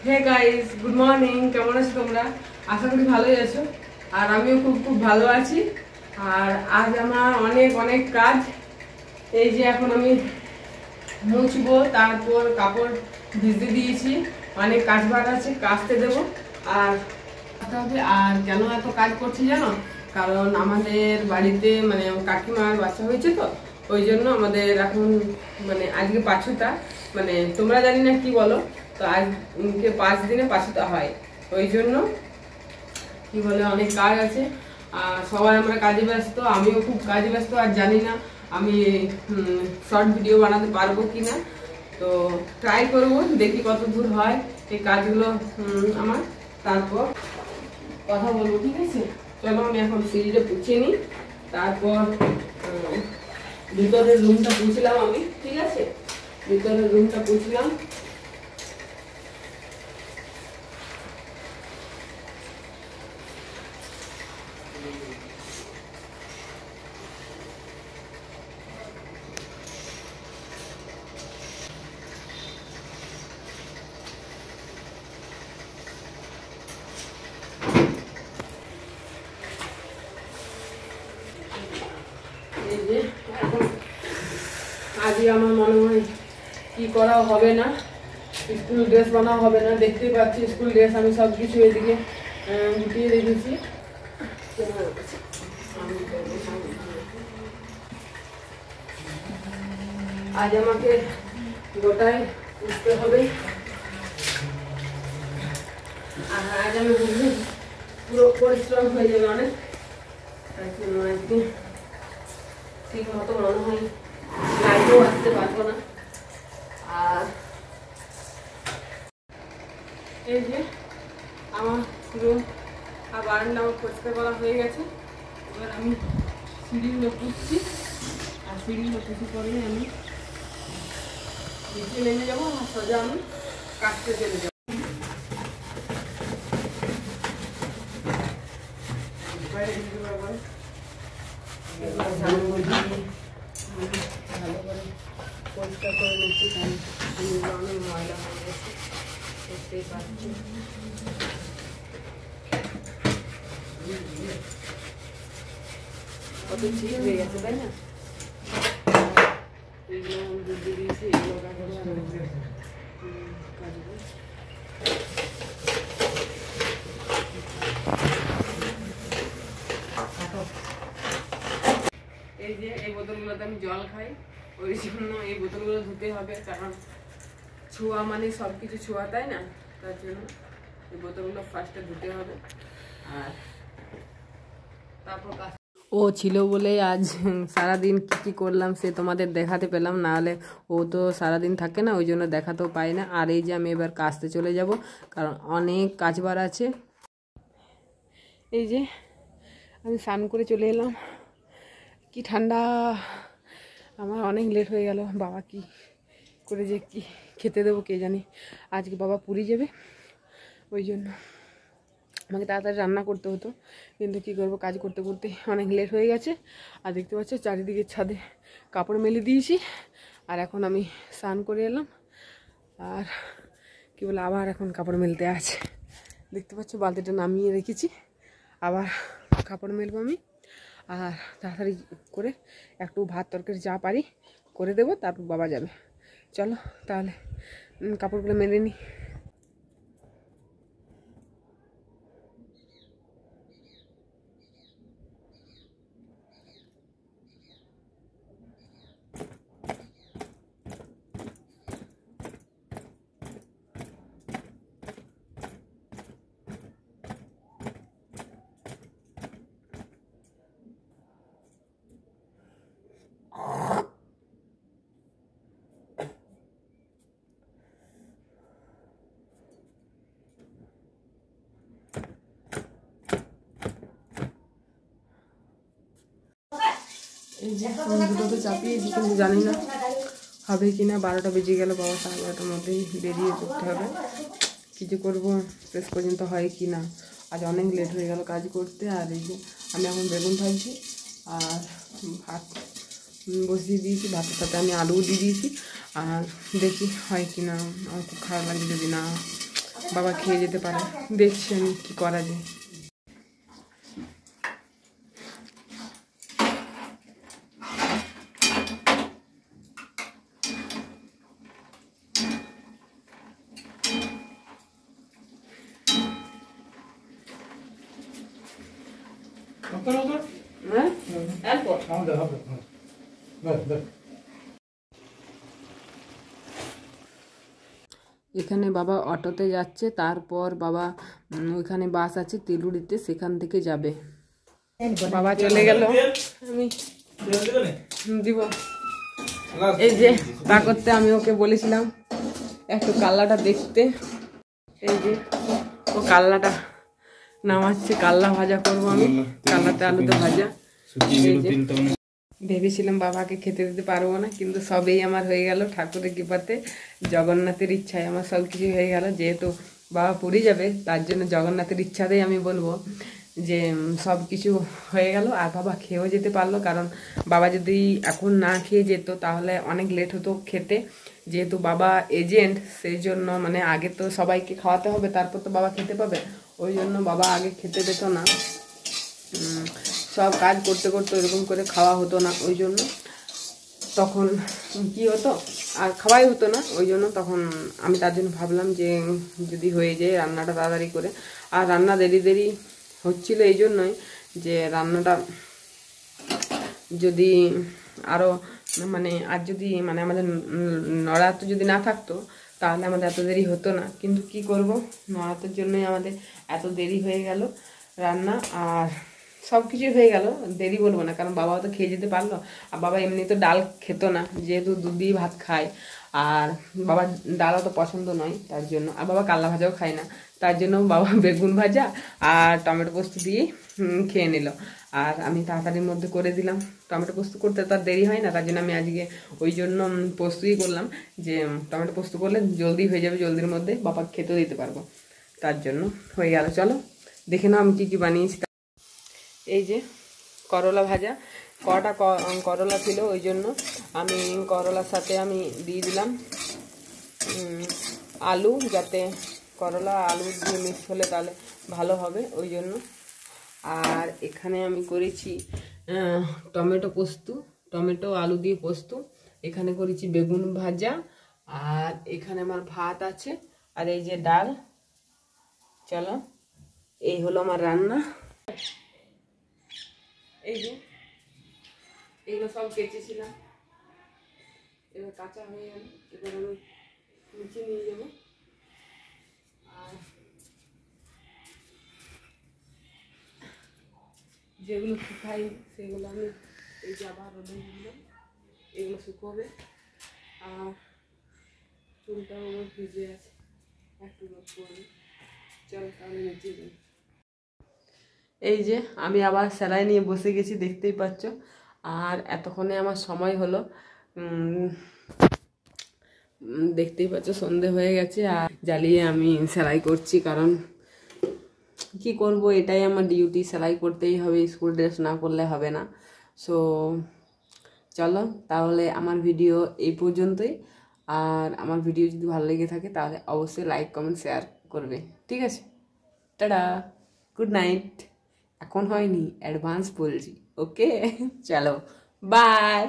Hey guys, good morning. কেমন আছো তোমরা? আশা করি ভালোই আছো। আর আমিও খুব খুব ভালো আছি। আর আজ আমার অনেক অনেক কাজ। এই যে এখন আমি মুছবো, তারপর কাপড় ভিজতে দিয়েছি। অনেক কাজ বাদ আছে, কাচতে দেবো। আর আর কেন এত কাজ করছি জানো? কারণ আমাদের বাড়িতে মানে কাকিমার বাচ্চা হয়েছে, তো ওই জন্য আমাদের এখন মানে আজকে পাছুতা, মানে তোমরা জানি না কি বলো, তো আজকে 5 দিনে পাছুতা হয়। ওই জন্য কি বলে অনেক কাজ আছে। আর সবাই আমরা কাজে ব্যস্ত, আমিও খুব কাজে ব্যস্ত। আর জানি না আমি শর্ট ভিডিও বানাতে পারবো কিনা, তো ট্রাই করবো, দেখি কত দূর হয় এই কাজগুলো আমার। তারপর কথা বলবো, ঠিক আছে? চলো আমি এখন সিঁড়িটা পুছিয়ে নিই, তারপর ভিতরের রুমটা পুছলাম আমি, ঠিক আছে? ভিতরের রুমটা পুছলাম। আজকে আমার মনে হয় কি করা হবে না, স্কুল ড্রেস বানাও হবে না। দেখতেই পাচ্ছি স্কুল ড্রেস আমি সব কিছু এদিকে গুটিয়ে রেখেছি। আজ আমাকে গোটায় উঠতে হবে। আর আজ আমি পুরো পরিশ্রম হয়ে যাবে অনেক, আজকে ঠিক মতো মনে হয় লাইটেও আসতে পারবো না। আর এই যে আমার রুম আর বারান্দা আমার পরিষ্কার করা হয়ে গেছে। এবার আমি সিঁড়িগুলো পুষছি, আর সিঁড়িগুলো পুষে পরে আমি নিচে নেমে যাবো। আর সোজা আমি কাটতে চলে যাবো। ভালো করে পরিষ্কার করে নিচ্ছি, কারণ অনেক ময়লা হয়ে গেছে, দেখতেই পাচ্ছি। কত ঠিক হয়ে গেছে, তাই না? এইগুলো আমি দুধ দিয়ে দিয়েছি, এগুলো কাটবো। এই যে এই বোতলগুলোতে আমি জল খাই, ওই জন্য এই বোতলগুলো ধুতে হবে, কারণ ছোঁয়া মানে সব কিছু ছোঁয়া, তাই না? তার জন্য এই বোতলগুলো ফার্স্টে ধুতে হবে। আর তারপর ও ছিল বলে আজ সারাদিন কী কী করলাম সে তোমাদের দেখাতে পেলাম, নাহলে ও তো সারাদিন থাকে না, ওই জন্য দেখাতেও পাই না। আর এই যে আমি এবার কাচতে চলে যাব, কারণ অনেক কাচবার আছে। এই যে আমি স্নান করে চলে এলাম, কি ঠান্ডা। আমার অনেক লেট হয়ে গেল। বাবা কি করে যে কি খেতে দেবো কে জানি। আজকে বাবা পুরী যাবে, ওই জন্য আমাকে তাড়াতাড়ি রান্না করতে হতো, কিন্তু কী করবো, কাজ করতে করতে অনেক লেট হয়ে গেছে। আর দেখতে পাচ্ছ চারিদিকে ছাদে কাপড় মেলে দিয়েছি। আর এখন আমি স্নান করে এলাম, আর কী বলে আবার এখন কাপড় মেলতে আছে। দেখতে পাচ্ছ বালতিটা নামিয়ে রেখেছি, আবার কাপড় মেলবো আমি। আর তাড়াতাড়ি করে একটু ভাত তরকারি যা পারি করে দেবো, তারপর বাবা যাবে। চলো তাহলে কাপড়গুলো মেলে নিই। এই যে দুটোকে চাপিয়েছি, কিন্তু জানি না হবে কি না। 12টা বেজে গেল, বাবা 12:30টার মধ্যেই বেরিয়ে পড়তে হবে। কিছু করবো, শেষ পর্যন্ত হয় কি না। আজ অনেক লেট হয়ে গেল কাজ করতে। আর এই যে আমি এখন বেগুন ভাজছি আর ভাত বসিয়ে দিয়েছি, ভাতের সাথে আমি আলুও দিয়ে দিয়েছি। আর দেখি হয় কি না, আমার খুব খারাপ লাগে যদি না বাবা খেয়ে যেতে পারে। দেখছি আমি কি করা যায়। এখানে বাবা অটোতে যাচ্ছে, তারপর বাবা ওইখানে বাস আছে তেলুড়িতে, সেখান থেকে যাবে। বাবা চলে গেল, আমি দিব। এই যে তা করতে আমি ওকে বলেছিলাম একটু কাল্লাটা দেখতে। এই যে ও কাল্লাটা নামাচ্ছে, কাল্লা ভাজা করবো আমি, কাল্লাতে আলুতে ভাজা। ভেবেছিলাম বাবাকে খেতে দিতে পারবো না, কিন্তু সবই আমার হয়ে গেল ঠাকুরের কৃপাতে, জগন্নাথের ইচ্ছায় আমার সব কিছু হয়ে গেল। যেহেতু বাবা পুরী যাবে, তার জন্য জগন্নাথের ইচ্ছাতেই আমি বলবো যে সব কিছু হয়ে গেল। আর বাবা খেয়েও যেতে পারলো, কারণ বাবা যদি এখন না খেয়ে যেত তাহলে অনেক লেট হতো খেতে। যেহেতু বাবা এজেন্ট, সেই জন্য মানে আগে তো সবাইকে খাওয়াতে হবে, তারপর তো বাবা খেতে পাবে। ওই জন্য বাবা আগে খেতে পেত না, সব কাজ করতে করতে ওইরকম করে খাওয়া হতো না। ওই জন্য তখন কি হতো, আর খাওয়াই হতো না। ওই জন্য তখন আমি তার জন্য ভাবলাম যে যদি হয়ে যায় রান্নাটা তাড়াতাড়ি করে। আর রান্না দেরি হচ্ছিল এই জন্যই যে রান্নাটা যদি আরও মানে আর যদি মানে আমাদের নরাতে যদি না থাকতো তাহলে আমাদের এত দেরি হতো না। কিন্তু কি করব, নরাতের জন্যই আমাদের এত দেরি হয়ে গেল রান্না। আর সব কিছুই হয়ে গেল, দেরি বলবো না, কারণ বাবাও তো খেয়ে যেতে পারলো। আর বাবা এমনি তো ডাল খেত না, যেহেতু দুধ দিয়ে ভাত খায়, আর বাবার ডালও তো পছন্দ নয় তার জন্য। আর বাবা কাল্লা ভাজাও খায় না, তার জন্য বাবা বেগুন ভাজা আর টমেটো পোস্ত দিয়ে খেয়ে নিল। আর আমি তাড়াতাড়ির মধ্যে করে দিলাম, টমেটো পোস্ত করতে তার দেরি হয় না, তার জন্য আমি আজকে ওই জন্য পোস্তই করলাম, যে টমেটো পোস্ত করলে জলদি হয়ে যাবে, জলদির মধ্যে বাবা খেতেও দিতে পারবো, তার জন্য হয়ে গেল। চলো দেখে নাও আমি কী বানিয়েছি। এই যে করলা ভাজা, কটা করলা ছিল, ওই জন্য আমি করলার সাথে আমি দিয়ে দিলাম আলু, যাতে করলা আলু দিয়ে মিক্স হলে তাহলে ভালো হবে, ওই জন্য। আর এখানে আমি করেছি টমেটো পোস্ত, টমেটো আলু দিয়ে পোস্ত। এখানে করেছি বেগুন ভাজা, আর এখানে আমার ভাত আছে, আর এই যে ডাল। চলো, এই হলো আমার রান্না। এই যে এগুলো সব কেচেছিলাম, এবার কাঁচা হয়ে গেল, এবার আমি নিচে নিয়ে যাবো। আর যেগুলো শুকাই সেগুলো আমি এই যে আবার রোদে দিলাম, এগুলো শুকোবে। আর চুলটাও আমার ভিজে আছে, একটু রোদ পড়বে। চল তাহলে নিচে যাই। এই যে আমি আবার সেলাই নিয়ে বসে গেছি, দেখতেই পাচ্ছ। আর এতক্ষণে আমার সময় হলো, দেখতেই পাচ্ছ সন্ধে হয়ে গেছে। আর জ্বালিয়ে আমি সেলাই করছি, কারণ কি করব, এটাই আমার ডিউটি, সেলাই করতেই হবে, স্কুল ড্রেস না করলে হবে না। সো চলো তাহলে আমার ভিডিও এই পর্যন্তই। আর আমার ভিডিও যদি ভালো লেগে থাকে তাহলে অবশ্যই লাইক কমেন্ট শেয়ার করবে, ঠিক আছে? Tata, good night. এখন হয়নি, অ্যাডভান্স বলছি, ওকে? চলো বাই।